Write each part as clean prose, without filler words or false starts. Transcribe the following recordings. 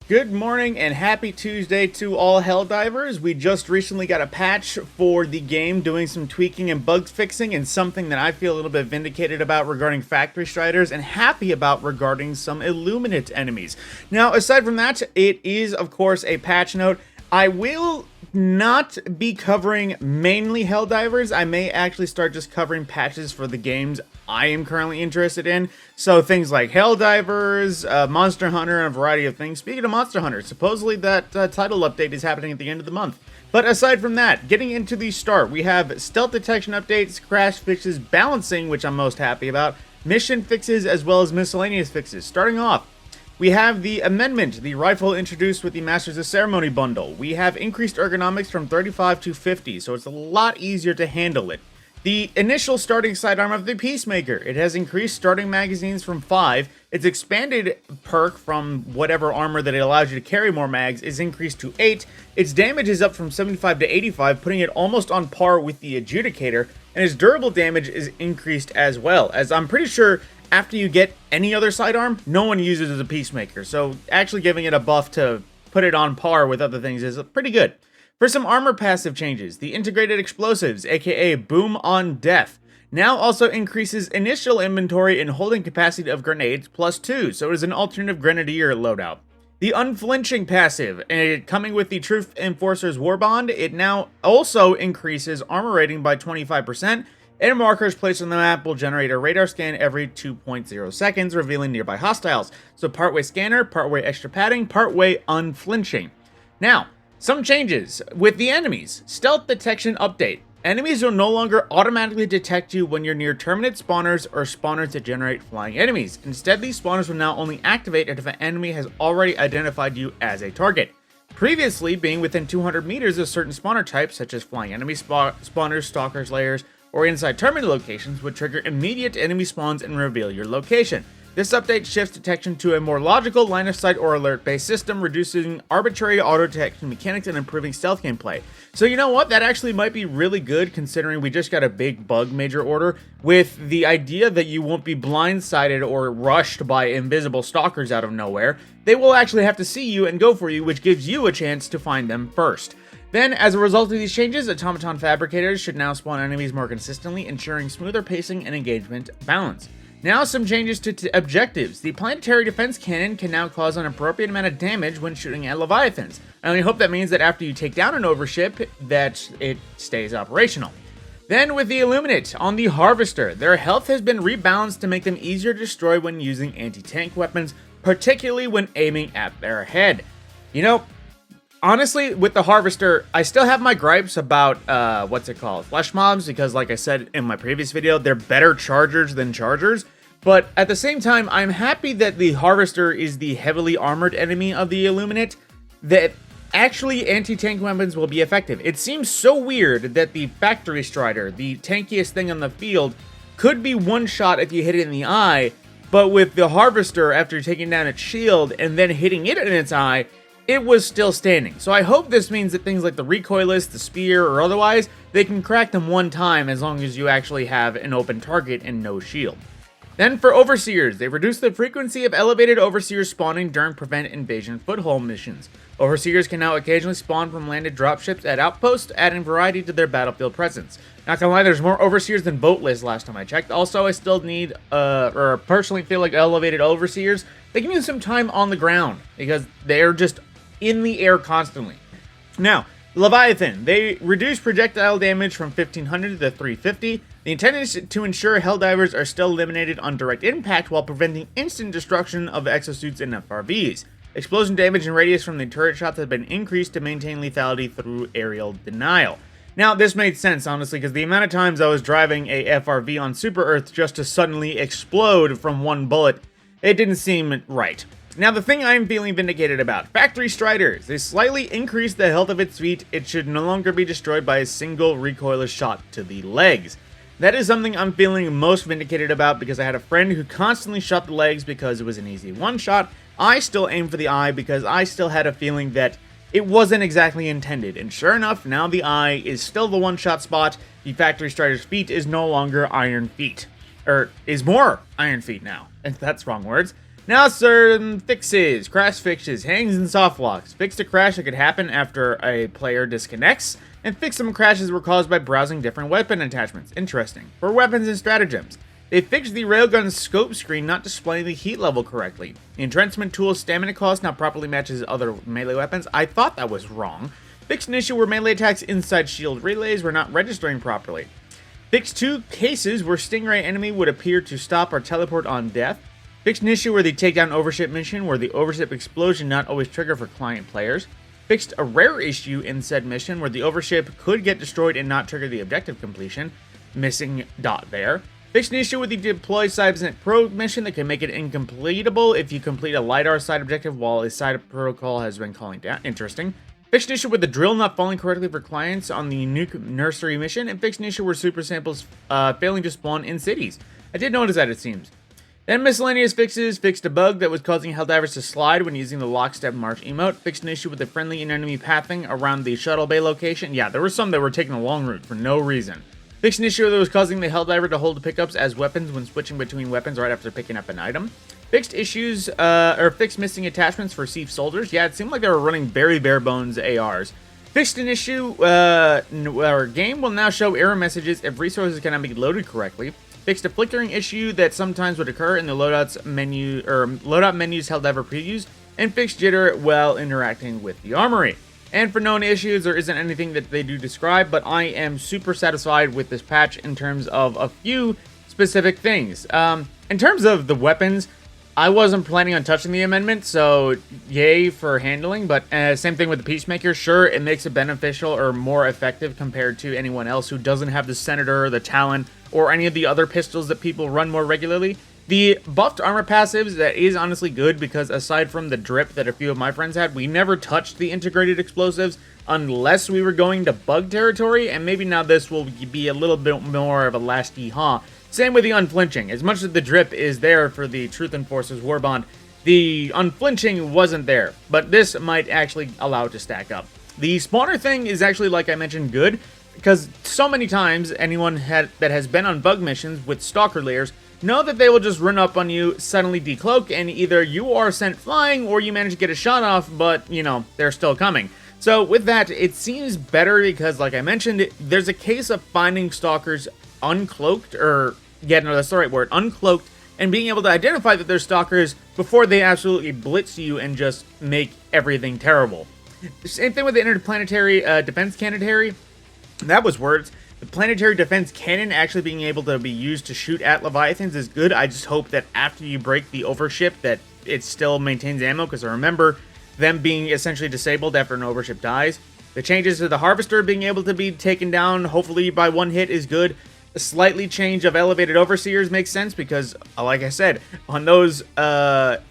Good morning and happy Tuesday to all Helldivers. We just recently got a patch for the game doing some tweaking and bug fixing, and something that I feel a little bit vindicated about regarding Factory Striders and happy about regarding some Illuminate enemies. Now, aside from that, it is of course a patch note. I will not be covering mainly Helldivers. I may actually start just covering patches for the games I am currently interested in. So things like Helldivers, Monster Hunter, and a variety of things. Speaking of Monster Hunter, supposedly that title update is happening at the end of the month. But aside from that, getting into the start, we have stealth detection updates, crash fixes, balancing, which I'm most happy about, mission fixes, as well as miscellaneous fixes. Starting off, we have the amendment, the rifle introduced with the Masters of Ceremony bundle. We have increased ergonomics from 35 to 50, so it's a lot easier to handle it. The initial starting sidearm of the Peacemaker, it has increased starting magazines from 5, its expanded perk from whatever armor that it allows you to carry more mags is increased to 8, its damage is up from 75 to 85, putting it almost on par with the Adjudicator, and its durable damage is increased as well, as I'm pretty sure after you get any other sidearm, no one uses it as a Peacemaker, so actually giving it a buff to put it on par with other things is pretty good. For some armor passive changes, the integrated explosives, aka Boom on Death, now also increases initial inventory and holding capacity of grenades +2, so it is an alternative grenadier loadout. The unflinching passive, coming with the Truth Enforcer's Warbond, it now also increases armor rating by 25%, and markers placed on the map will generate a radar scan every 2.0 seconds, revealing nearby hostiles. So partway scanner, partway extra padding, partway unflinching. Now, some changes with the enemies. Stealth detection update. Enemies will no longer automatically detect you when you're near terminate spawners or spawners that generate flying enemies. Instead, these spawners will now only activate if an enemy has already identified you as a target. Previously, being within 200 meters of certain spawner types, such as flying enemy spawners, stalkers, layers, or inside terminal locations, would trigger immediate enemy spawns and reveal your location. This update shifts detection to a more logical line of sight or alert-based system, reducing arbitrary auto-detection mechanics and improving stealth gameplay. So you know what? That actually might be really good, considering we just got a big bug major order, with the idea that you won't be blindsided or rushed by invisible stalkers out of nowhere. They will actually have to see you and go for you, which gives you a chance to find them first. Then, as a result of these changes, automaton fabricators should now spawn enemies more consistently, ensuring smoother pacing and engagement balance. Now some changes to objectives. The planetary defense cannon can now cause an appropriate amount of damage when shooting at Leviathans. I only hope that means that after you take down an overship, that it stays operational. Then with the Illuminate on the Harvester, their health has been rebalanced to make them easier to destroy when using anti-tank weapons, particularly when aiming at their head. You know, honestly, with the Harvester, I still have my gripes about, flesh mobs, because like I said in my previous video, they're better chargers than chargers. But at the same time, I'm happy that the Harvester is the heavily armored enemy of the Illuminate, that actually anti-tank weapons will be effective. It seems so weird that the Factory Strider, the tankiest thing on the field, could be one shot if you hit it in the eye, but with the Harvester, after taking down its shield and then hitting it in its eye, it was still standing. So I hope this means that things like the recoilless, the spear, or otherwise, they can crack them one time as long as you actually have an open target and no shield. Then for Overseers, they reduced the frequency of elevated Overseers spawning during Prevent Invasion Foothold missions. Overseers can now occasionally spawn from landed dropships at outposts, adding variety to their battlefield presence. Not gonna lie, there's more Overseers than Boatless last time I checked. Also, I still need, or personally feel like elevated Overseers, they can use some time on the ground, because they're just in the air constantly. Now, Leviathan, they reduce projectile damage from 1500 to 350. The intent is to ensure Helldivers are still eliminated on direct impact while preventing instant destruction of exosuits and FRVs. Explosion damage and radius from the turret shots have been increased to maintain lethality through aerial denial. Now, this made sense, honestly, because the amount of times I was driving a FRV on Super Earth just to suddenly explode from one bullet, it didn't seem right. Now, the thing I'm feeling vindicated about, Factory Striders. They slightly increased the health of its feet. It should no longer be destroyed by a single recoilless shot to the legs. That is something I'm feeling most vindicated about, because I had a friend who constantly shot the legs because it was an easy one-shot. I still aimed for the eye because I still had a feeling that it wasn't exactly intended. And sure enough, now the eye is still the one-shot spot. The Factory Strider's feet is no longer Iron Feet. Or is more Iron Feet now. If that's wrong words. Now certain fixes, crash fixes, hangs and soft locks. Fixed a crash that could happen after a player disconnects, and fixed some crashes were caused by browsing different weapon attachments. Interesting. For weapons and stratagems, they fixed the railgun scope screen not displaying the heat level correctly. The entrenchment tool's stamina cost now properly matches other melee weapons. I thought that was wrong. Fixed an issue where melee attacks inside shield relays were not registering properly. Fixed 2 cases where Stingray enemy would appear to stop or teleport on death. Fixed an issue where the takedown overship mission where the overship explosion not always trigger for client players. Fixed a rare issue in said mission where the overship could get destroyed and not trigger the objective completion. Missing dot there. Fixed an issue with the deploy Cybernet Pro mission that can make it incompletable if you complete a LiDAR side objective while a side protocol has been calling down. Interesting. Fixed an issue with the drill not falling correctly for clients on the nuke nursery mission, and fixed an issue where super samples failing to spawn in cities. I did notice that, it seems. Then miscellaneous fixes, fixed a bug that was causing Helldivers to slide when using the lockstep march emote, fixed an issue with the friendly and enemy pathing around the shuttle bay location. Yeah, there were some that were taking a long route for no reason. Fixed an issue that was causing the Helldiver to hold the pickups as weapons when switching between weapons right after picking up an item. Fixed issues, or fixed missing attachments for Siege soldiers. Yeah, it seemed like they were running very bare bones ARs. Fixed an issue, our game will now show error messages if resources cannot be loaded correctly. Fixed a flickering issue that sometimes would occur in the loadouts menu, or loadout menus Helldiver previews, and fixed jitter while interacting with the armory. And for known issues, there isn't anything that they do describe, but I am super satisfied with this patch in terms of a few specific things. In terms of the weapons, I wasn't planning on touching the amendment, so yay for handling, but same thing with the Peacemaker. Sure, it makes it beneficial or more effective compared to anyone else who doesn't have the Senator, the Talon, or any of the other pistols that people run more regularly. The buffed armor passives, that is honestly good, because aside from the drip that a few of my friends had, we never touched the integrated explosives unless we were going to bug territory, and maybe now this will be a little bit more of a last yeehaw. Same with the unflinching. As much as the drip is there for the Truth Enforcers Warbond, the unflinching wasn't there, but this might actually allow it to stack up. The spawner thing is actually, like I mentioned, good, because so many times anyone that has been on bug missions with stalker layers know that they will just run up on you, suddenly decloak, and either you are sent flying or you manage to get a shot off, but, you know, they're still coming. So with that, it seems better because, like I mentioned, there's a case of finding stalkers uncloaked, or, yeah, no, that's the right word, uncloaked, and being able to identify that they're stalkers before they absolutely blitz you and just make everything terrible. Same thing with the interplanetary defense canonary. That was words. The planetary defense cannon actually being able to be used to shoot at Leviathans is good. I just hope that after you break the overship that it still maintains ammo, because I remember them being essentially disabled after an overship dies. The changes to the harvester being able to be taken down hopefully by one hit is good. A slightly change of elevated overseers makes sense because, like I said, on those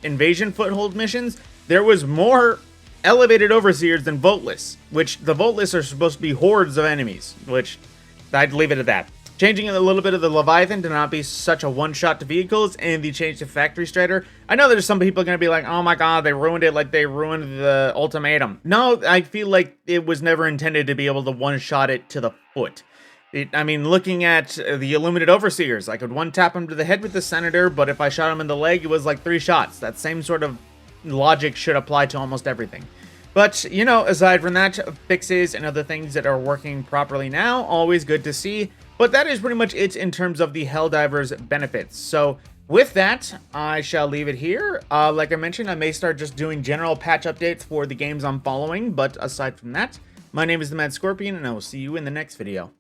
invasion foothold missions, there was more elevated overseers than voteless, which the voteless are supposed to be hordes of enemies, which I'd leave it at that. Changing a little bit of the Leviathan to not be such a one-shot to vehicles, and the change to Factory Strider. I know there's some people going to be like, oh my god, they ruined it like they ruined the Ultimatum. No, I feel like it was never intended to be able to one-shot it to the foot. I mean, looking at the Illuminate Overseers, I could one-tap him to the head with the Senator, but if I shot him in the leg, it was like 3 shots. That same sort of logic should apply to almost everything. But, you know, aside from that, fixes and other things that are working properly now, always good to see. But that is pretty much it in terms of the Helldivers benefits. So, with that, I shall leave it here. Like I mentioned, I may start just doing general patch updates for the games I'm following. But aside from that, my name is the Mad Scorpion, and I will see you in the next video.